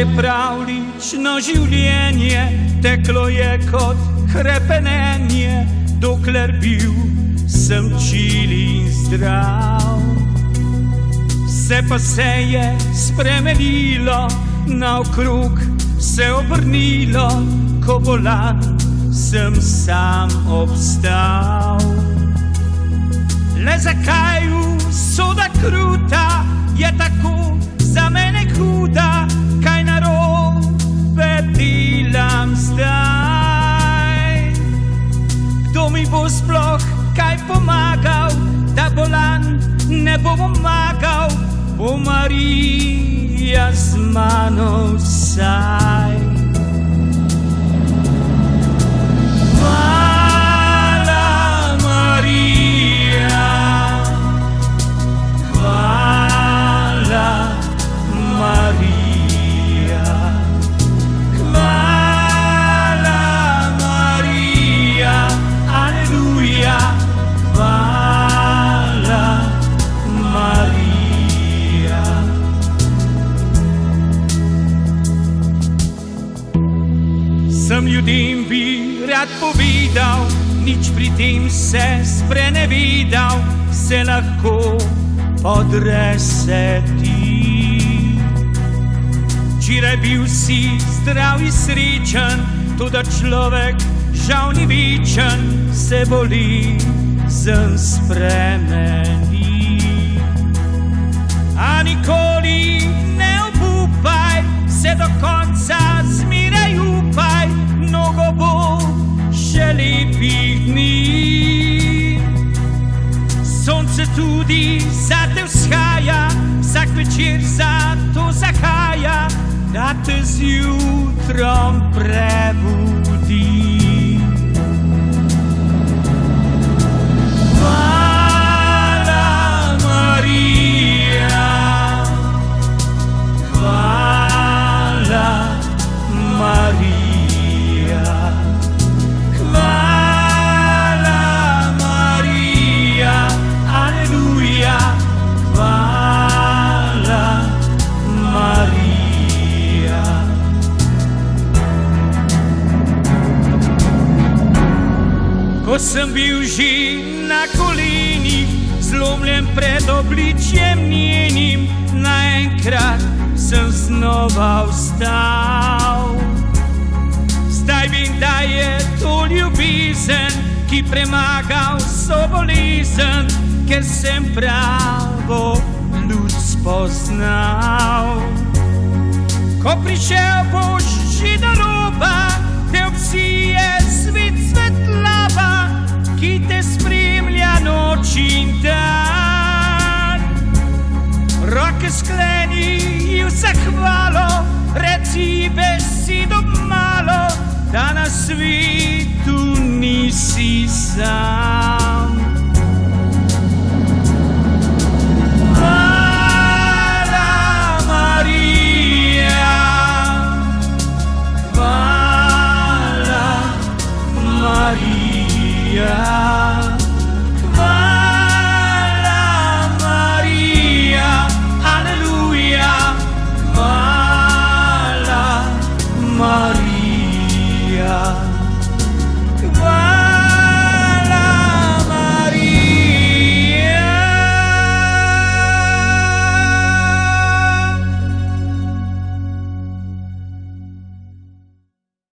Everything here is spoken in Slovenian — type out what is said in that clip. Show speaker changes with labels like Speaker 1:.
Speaker 1: Tvoje pravlično življenje teklo je kot hrepenenje, dokler bil sem čil in zdrav. Vse pa se je spremenilo, naokrog se obrnilo, ko bolan sem sam obstal. Le zakaj usoda kruta je tako za mene huda, kaj narobe delam zdaj? Kdo mi bo sploh kaj pomagal, da bolan ne bo pomagal, bo Marija z mano vsaj. Hvala Marija, hvala Marija, hvala Marija, aleluja, hvala Marija. Sem ljudem bi rad povedal, nič pri tem se sprenevedal, se lahko odrese ti. Včeraj bil si zdrav in srečen, toda človek žal ni večen, se bolezen spremeni. A nikoli ne obupaj, se do konca zmeraj upaj, mnogo bo še lepih dni. Sonce tudi zate vzhaja, vsak večer zato zahaja, da te zjutrom prebudi. Hvala Marija, hvala Marija, hvala Marija, aleluja, hvala Marija. Ko sem bil že na kolenih, zlomljen pred obličjem njenim, naenkrat sem znova vstal. Zdaj vem, da je to ljubezen, ki premaga vso bolezen, ker sem pravo luč spoznal. Ko prišel boš že do roba, te obsije svet svetlava, ki te spremlja noč in dan. Roke skleni in v zahvalo, reci besedo malo, da na svetu nisi sam.